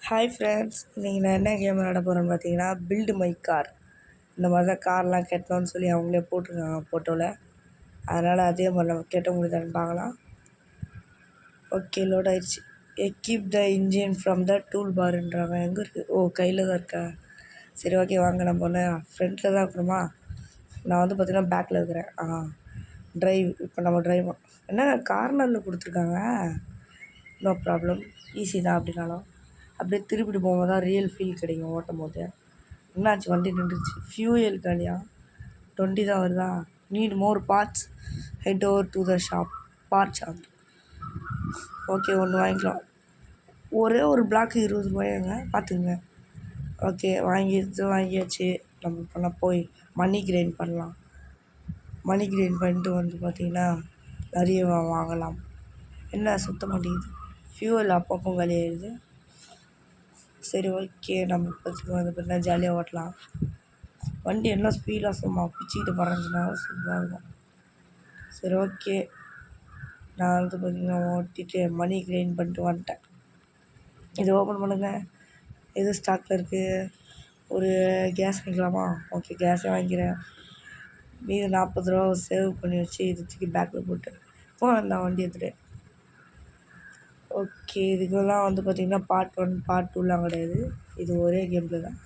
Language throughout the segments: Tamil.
ஹாய் ஃப்ரெண்ட்ஸ், இன்றைக்கி நான் என்ன கேம் விளாட போகிறேன்னு பார்த்தீங்கன்னா பில்டு மை கார். இந்த மாதிரி தான் கார்லாம் கட்டணும்னு சொல்லி அவங்களே போட்டிருக்காங்க ஃபோட்டோவில். அதனால் அதே மாதிரி நம்ம கட்ட முடியுதான்னு பார்க்கலாம். ஓகே, லோட் ஆயிடுச்சு. Equip the engine from the tool பார்ன்றாங்க. எங்கே இருக்குது? ஓ, கையில் தான் இருக்கா. சரி, ஓகே, வாங்க. நம்ம ஒன்று ஃப்ரண்ட்டில் தான் இருக்கணுமா? நான் வந்து பார்த்திங்கன்னா பேக்கில் இருக்கிறேன். ட்ரைவ். இப்போ நம்ம ட்ரைவ் என்ன கார்னரில் கொடுத்துருக்காங்க. நோ ப்ராப்ளம், ஈஸி தான். அப்படின்னாலும் அப்படியே திருப்பிட்டு போகும்போது தான் ரியல் ஃபீல் கிடைக்கும் ஓட்டும் போது. என்னாச்சு, வண்டி நின்றுச்சு. ஃபியூயல் காலியா 20 தான் வருதா? Need more parts, head over to the shop. Part shop. Okay, ஒன்று வாங்கிக்கலாம். ஒரே ஒரு பிளாக்கு 20 ரூபாயாங்க, பார்த்துக்குங்க. ஓகே, வாங்கியாச்சு. நம்ம பண்ண போய் மணி கிரைண்ட் பண்ணலாம். மணி கிரைண்ட் பண்ணிட்டு வந்து பார்த்திங்கன்னா நிறைய வாங்கலாம். என்ன சுத்த மாட்டேங்குது, ஃபியூவல் அப்பப்போ காலியாகிடுது. சரி, ஓகே, நம்ம இப்போதைக்கு வந்து பார்த்தீங்கன்னா ஜாலியாக ஓட்டலாம். வண்டி என்ன ஸ்பீடாக சும்மா பிச்சுக்கிட்டு பறந்துச்சுன்னா சூப்பராக இருக்கும். சரி, ஓகே, நான் வந்து பார்த்திங்கன்னா ஓட்டிட்டு மணி கிரைண்ட் பண்ணிட்டு வந்துட்டேன். இது ஓப்பன் பண்ணுங்க. எது ஸ்டாக்கில் இருக்குது? ஒரு கேஸ் வாங்கிக்கலாமா? ஓகே, கேஸே வாங்கிக்கிறேன். மீது 40 ரூபா சேவ் பண்ணி வச்சு இது தூக்கி பேக்கில் போட்டு அந்த வண்டி எடுத்துகிட்டு. ஓகே, இதுக்கெல்லாம் வந்து பார்த்திங்கன்னா பார்ட் 1 பார்ட் 2லாம் கிடையாது. இது ஒரே கேமில் தான்.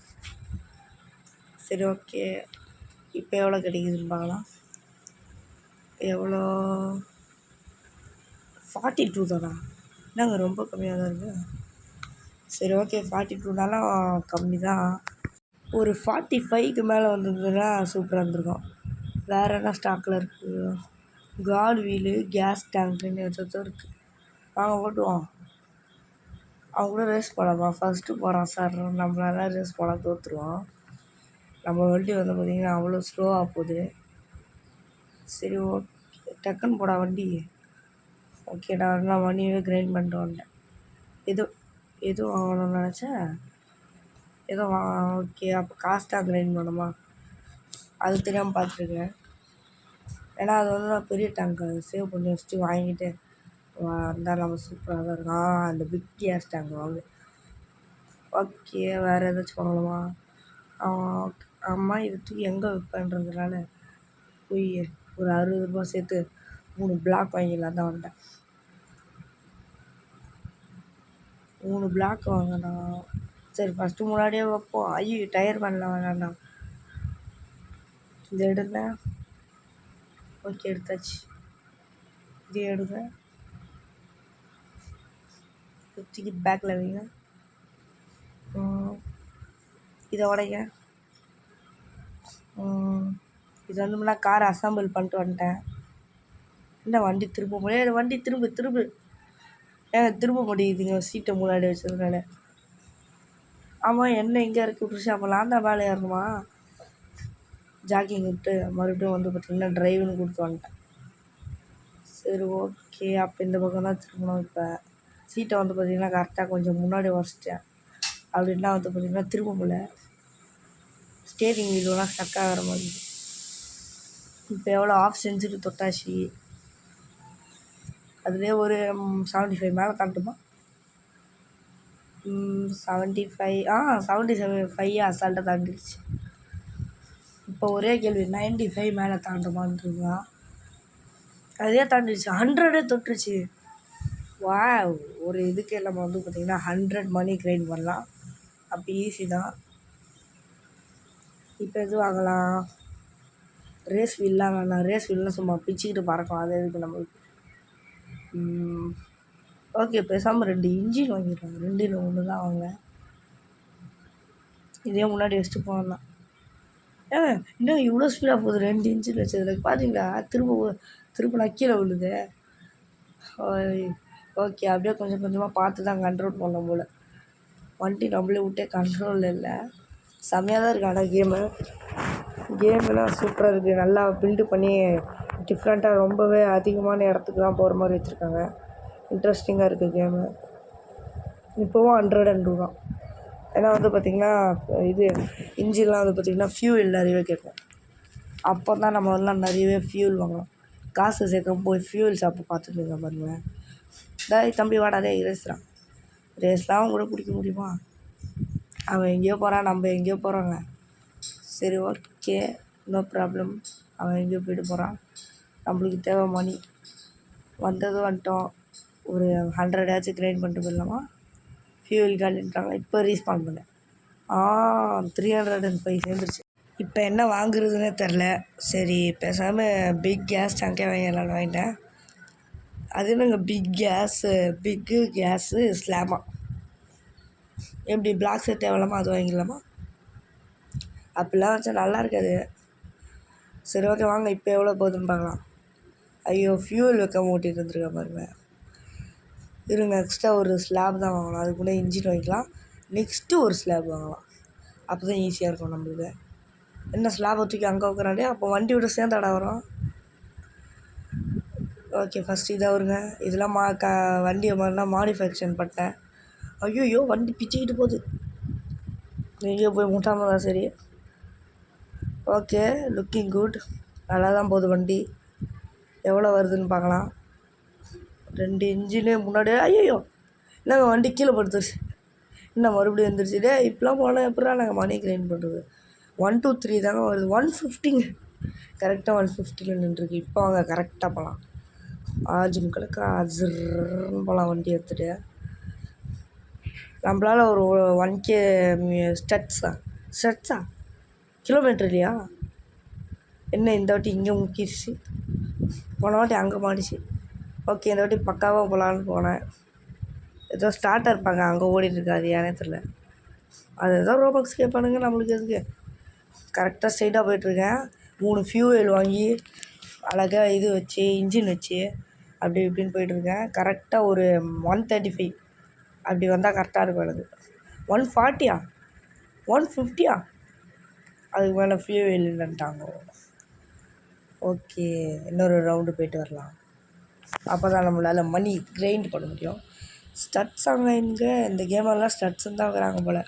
சரி, ஓகே, இப்போ எவ்வளோ கிடைக்குதுன்னு பார்க்கலாம். எவ்வளோ? 42 தானா? என்னங்க, ரொம்ப கம்மியாக தான் இருக்குது. சரி, ஓகே, 42நாலும் கம்மி தான். ஒரு 45க்கு மேலே வந்திருந்ததுன்னா சூப்பராக இருந்திருக்கும். வேறு என்ன ஸ்டாக்கில் இருக்குது? காட் வீலு, கேஸ் டேங்க்குன்னு ஏதாச்சும் இருக்குது. வாங்க ஓட்டுவோம். அவங்க கூட ரேஸ் போடாமா? ஃபஸ்ட்டு போகிறான் சார், நம்மளால ரேஸ் போனால் தோற்றுருவோம். நம்ம வண்டி வந்து பார்த்திங்கன்னா அவ்வளோ ஸ்லோவாக போகுது. சரி, ஓகே, டக்குன்னு போடா வண்டி. ஓகே, நான் மணியவே கிரைண்ட் பண்ணிட்டு வந்தேன். எதுவும் வாங்கணும்னு நினச்சேன். ஓகே, அப்போ காசு தான் கிரைண்ட் பண்ணணுமா? அது தெரியாமல் பார்த்துருக்கேன். ஏன்னா அது வந்து நான் பெரிய டேங்க் அது சேவ் பண்ணி வச்சுட்டு வாங்கிட்டு வந்தால் நம்ம சூப்பராக தான் இருக்கும். அந்த பிக் கேஸ் டேங்க் வாங்க. ஓகே, வேறு ஏதாச்சும் பண்ணணுமா? ஆமாம், இது தூக்கி எங்கே விற்பேன்றதுனால போய் ஒரு 60 ரூபா சேர்த்து 3 பிளாக் வாங்கிடலாம் தான் வந்தேன். 3 பிளாக் வாங்கினா சரி, ஃபஸ்ட்டு முன்னாடியே வைப்போம். ஐயோ, டயர் பண்ணலாம் வேணாண்ணா. இது எடுங்க. ஓகே, எடுத்தாச்சு. இது எடுங்க, தூக்கி பேக்கில் வைங்க. இதை உடைங்க. இது வந்து நான் காரை அசம்பிள் பண்ணிட்டு வந்துட்டேன். என்ன வண்டி திரும்ப முடியாது? வண்டி திரும்ப திரும்ப முடியுதுங்க சீட்டை முன்னாடி வச்சதுனால. ஆமாம், என்ன இங்கே இறக்கி விட்டுருச்சு. அப்போ நான் தான் வேலை ஏறணுமா? ஜாக்கிங் விட்டு மறுபடியும் வந்து பார்த்திங்கன்னா ட்ரைவ்னு கொடுத்து வந்துட்டேன். சரி, ஓகே, அப்போ இந்த பக்கம் தான் திரும்பணும். இப்போ சீட்டை வந்து பார்த்திங்கன்னா கரெக்டாக கொஞ்சம் முன்னாடி வச்சிட்டேன். அப்படின்னா வந்து பார்த்திங்கன்னா திரும்ப முடியல. ஸ்டேரிங் வீலெலாம் ஸ்டக் ஆகிற மாதிரி. இப்போ எவ்வளோ? ஆஃப் செஞ்சுரி தொட்டாச்சு. அதுலேயே ஒரு 75 மேலே தாண்டுமா? 75 75 அசால்ட்டாக தாண்டிடுச்சு. இப்போ ஒரே கேள்வி, 95 மேலே தாண்டுமான்றதுங்களா? அதே தாண்டிடுச்சு. 100 தொட்டுருச்சு. வா, ஒரு இதுக்கே நம்ம வந்து பார்த்திங்கன்னா 100 மணி கிரைண்ட் பண்ணலாம். அப்போ ஈஸி தான். இப்போ எது வாங்கலாம்? ரேஸ் வீல்லாம் வேணாம். ரேஸ் வீல்லாம் சும்மா பிச்சுக்கிட்டு பறக்கும். அது எதுக்கு நம்மளுக்கு? ஓகே, பேசாமல் 2 இன்ஜின் வாங்கிடுறாங்க. 2ல் 1 தான் வாங்க. இதே முன்னாடி வச்சுட்டு போகலாம். இன்னும் இவ்வளோ ஸ்பீடாக போகுது. 2 இன்ஜின் வச்சதுல பார்த்தீங்களா? திரும்ப நான் கீழே விழுது. ஓகே, அப்படியே கொஞ்சம் கொஞ்சமாக பார்த்து தான் கண்ட்ரோல் பண்ண போல். வண்டி நம்மளே விட்டே கண்ட்ரோலில் இல்லை. செம்மையாக தான் இருக்குது. ஆனால் கேமெல்லாம் சூப்பராக இருக்குது. நல்லா பில்டு பண்ணி டிஃப்ரெண்ட்டாக ரொம்பவே அதிகமான இடத்துக்குலாம் போகிற மாதிரி வச்சுருக்காங்க. இன்ட்ரெஸ்டிங்காக இருக்குது கேமு. இப்போவும் 102 தான். ஏன்னா வந்து பார்த்திங்கன்னா இது இன்ஜின்லாம் வந்து பார்த்திங்கன்னா ஃபியூல் நிறையவே கேட்கும். அப்போ தான் நம்ம எல்லாம் நிறையவே ஃபியூல் வாங்கலாம். காசு சேர்க்க போய் ஃபியூல் ஷாப்பை பார்த்துட்டு இருக்கேன் பாருங்களேன். தம்பி வாடா, ரேஸ்லாம் கூட பிடிக்க முடியுமா? அவன் எங்கேயோ போகிறான், நம்ம எங்கேயோ போகிறோங்க. சரி ஓகே, நோ ப்ராப்ளம். அவன் எங்கேயோ போய்ட்டு போகிறான். நம்மளுக்கு தேவை மணி. வந்துட்டோம். ஒரு 100 கிரைண்ட் பண்ணிட்டு போயிடலாமா? ஃபியூல் காலின்ட்டாங்க. இப்போ ரீஸ்பான் பண்ணேன். 305 சேர்ந்துருச்சு. இப்போ என்ன வாங்குறதுன்னே தெரில. சரி பேசாமல் பிக் கேஸ் டேங்கே வாங்கிடலான்னு வாங்கிட்டேன். அது என்னங்க பிக்கு கேஸு ஸ்லாமா? எப்படி பிளாக் செட் தேவையில்லாமா அது வாங்கிக்கலாமா? அப்படிலாம் வச்சா நல்லா இருக்காது. சரி ஓகே வாங்க, இப்போ எவ்வளோ போகுதுன்னு பார்க்கலாம். ஐயோ, ஃபியூல் வைக்காம ஓட்டிகிட்டு இருந்துருக்கேன் பாருங்க. இருங்க, எக்ஸ்ட்ரா ஒரு ஸ்லாப் தான் வாங்கலாம். அதுக்கு முன்னாடி இன்ஜின் வாங்கிக்கலாம். நெக்ஸ்ட்டு ஒரு ஸ்லாப் வாங்கலாம். அப்போ தான் ஈஸியாக இருக்கும் நம்மளுக்கு. என்ன ஸ்லாப் தூக்கி அங்கே வைக்கிறாண்டே, அப்போ வண்டியோட சேர்ந்தாடா வரும். ஓகே, ஃபஸ்ட்டு இதாக வருங்க. இதெல்லாம் வண்டியை மாதிரிலாம் மாடிஃபேக்ஷன் பண்ணிட்டேன். ஐயோ, வண்டி பிச்சுக்கிட்டு போகுது. எங்கேயோ போய் முட்டாமல் தான் சரி. Okay, looking good. நல்லா தான் போகுது வண்டி. எவ்வளோ வருதுன்னு பார்க்கலாம். 2 இன்ஜினு முன்னாடியே. ஐயோ, என்னங்க வண்டி கீழே படுத்துருச்சு. என்ன மறுபடியும் வந்துருச்சு. இப்போலாம் போனால் எப்படா நாங்கள் மணி கிரைண்ட் பண்ணுறது? 1 2 3 தாங்க வருது. 150ங்க. கரெக்டாக 150 நின்றுருக்கு. இப்போ வாங்க கரெக்டாக போகலாம். ஆஜும்களுக்கு அஜர்ன்னு போகலாம் வண்டி எடுத்துகிட்டு. நம்மளால் ஒரு 1K ஸ்டட்ஸா கிலோமீட்டர் இல்லையா? என்ன இந்த வாட்டி இங்கே முக்கிடுச்சு, போன வாட்டி அங்கே மாடிச்சு. ஓகே, இந்த வாட்டி பக்காவாக போகலான்னு போனேன். ஏதோ ஸ்டார்ட்டாக இருப்பாங்க அங்கே ஓடிட்டுருக்காது, ஏனே தெரில. அது ஏதோ ரோபாக்ஸ் கேட்பானுங்க, நம்மளுக்கு எதுக்கு. கரெக்டாக ஸ்ட்ரைட்டாக போயிட்டுருக்கேன். 3 ஃபியூவல் வாங்கி அழகாக இது வச்சு இன்ஜின் வச்சு அப்படி இப்படின்னு போயிட்டுருக்கேன். கரெக்டாக ஒரு 135 அப்படி வந்தால் கரெக்டாக இருக்கும் எனக்கு. 140 150 அதுக்கு மேலே ஃபியூவல் இல்லைன்ட்டாங்க. ஓகே, இன்னொரு ரவுண்டு போயிட்டு வரலாம். அப்போ தான் நம்மளால் மணி கிரைண்ட் பண்ண முடியும். ஸ்டட்ஸ் அங்கே இங்கே இந்த கேமெல்லாம் ஸ்டட்ஸுன்னு தான் இருக்கிறாங்க போல்.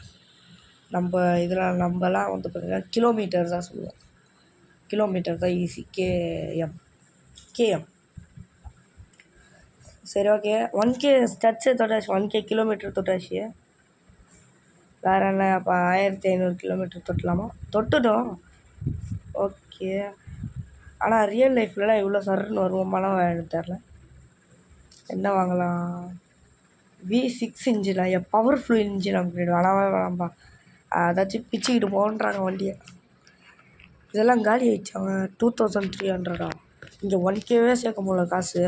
நம்மலாம் வந்து பார்த்திங்கன்னா கிலோமீட்டர் தான் சொல்லுவோம். கிலோமீட்டர் தான் ஈஸி. கேஎம். சரி ஓகே, 1K ஸ்டட்ஸே தொட்டாச்சு. 1K கிலோமீட்டர் தொட்டாச்சு. வேறு என்ன? அப்போ 1500 கிலோமீட்டர் தொட்டலாமா? தொட்டுட்டோம். ஓகே, ஆனால் ரியல் லைஃப்லலாம் இவ்வளோ சருன்னு வருவோமாலாம் எனக்கு தெரில. என்ன வாங்கலாம்? V6 இன்ஜினா? பவர்ஃபுல் இன்ஜின் அப்கிரேட் வேணாம்பா. அதாச்சும் பிச்சுக்கிட்டு போகன்றாங்க வண்டியை. இதெல்லாம் காலி ஆகிடுச்சாங்க. 2300 இங்கே 1Kவே சேர்க்க முடியல காசு.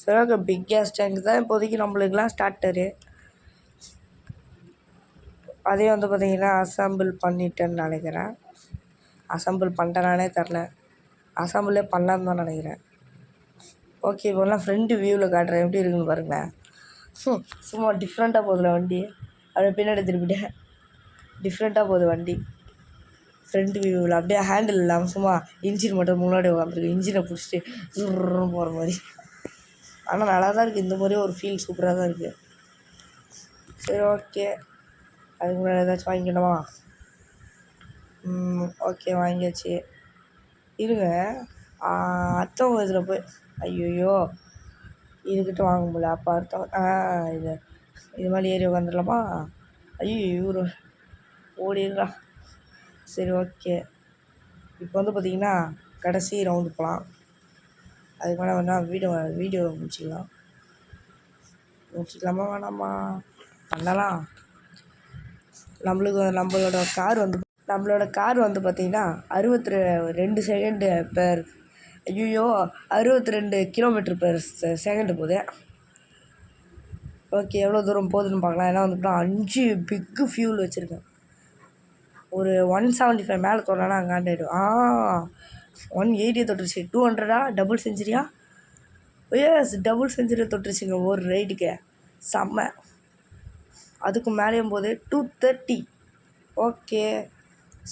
சரி ஓகே, பிக் கேஸ் டேங்க் தான் இப்போதைக்கு நம்மளுக்கெலாம் ஸ்டார்டரு. அதே வந்து பார்த்திங்கன்னா அசம்பிள் பண்ணிட்டேன்னு நினைக்கிறேன். அசம்பிள் பண்ணிட்டேனானே தெரில. அசம்பிளே பண்ணலான்னு தான் நினைக்கிறேன். ஓகே, இப்போலாம் ஃப்ரண்ட் வியூவில் காட்டுறேன், எப்படி இருக்குன்னு பாருங்களேன். சும்மா டிஃப்ரெண்ட்டாக போகுதுல வண்டி. அப்படியே பின்னாடி திருப்பிட்டேன். டிஃப்ரெண்ட்டாக போகுது வண்டி ஃப்ரண்ட் வியூவில். அப்படியே ஹேண்டில் இல்லாமல் சும்மா இன்ஜின் மட்டும் முன்னாடி உட்காந்துருக்கு. இன்ஜினை பிடிச்சிட்டு சுருன்னு போகிற மாதிரி. ஆனால் நல்லா தான் இருக்குது. இந்த மாதிரியே ஒரு ஃபீல் சூப்பராக தான் இருக்குது. சரி ஓகே, அதுக்கு முன்னாடி ஏதாச்சும் வாங்கிக்கணுமா? ஓகே, வாங்கியாச்சு. இருங்க, அடுத்தவங்க இதில் போய் ஐயோ இதுக்கிட்ட வாங்க முடியல. அப்போ அடுத்தவங்க இது மாதிரி ஏறி உட்காந்துடலாமா? ஐயோ இவரு ஓடிடுறா. சரி ஓகே, இப்போ வந்து பார்த்திங்கன்னா கடைசி ரவுண்டு போகலாம். அதுக்கு மேலே வேணால் வீடியோ முடிச்சிக்கலாமா வேணாமா? பண்ணலாம். நம்மளோட கார் வந்து பார்த்திங்கன்னா 62 second per 62 kilometre per second போகுது. ஓகே, எவ்வளோ தூரம் போகுதுன்னு பார்க்கலாம். ஏன்னா வந்துட்டு 5 பிக்கு ஃபியூல் வச்சுருக்கேன். ஒரு 175 மேலே தொடனா அங்காண்டாயிடும். 180 தொட்டுருச்சு. 200 டபுள் செஞ்சுரியா? எஸ், டபுள் செஞ்சுரி தொட்டுருச்சுங்க ஒரு ரைடுக்கு. செம்ம. அதுக்கு மேலேயும் போது 230. ஓகே,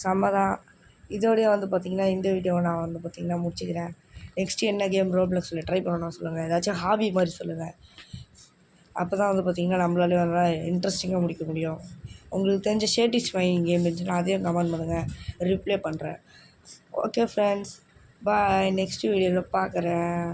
செம்ம தான். இதோடய வந்து பார்த்திங்கன்னா இந்த வீடியோவை நான் வந்து பார்த்திங்கன்னா முடிச்சுக்கிறேன். நெக்ஸ்ட்டு என்ன கேம் ரோப்ளக்ஸில் ட்ரை பண்ணணும் சொல்லுங்கள். ஏதாச்சும் ஹாபி மாதிரி சொல்லுங்கள். அப்போ தான் வந்து பார்த்திங்கன்னா நம்மளாலே வந்து இன்ட்ரெஸ்டிங்காக முடிக்க முடியும். உங்களுக்கு தெரிஞ்ச சேட்டிஸ்ஃபையிங் கேம் இருந்துச்சுன்னா அதையும் கமெண்ட் பண்ணுங்கள், ரிப்ளை பண்ணுறேன். ஓகே ஃப்ரெண்ட்ஸ், பாய். நெக்ஸ்ட் வீடியோவில் பார்க்குறேன்.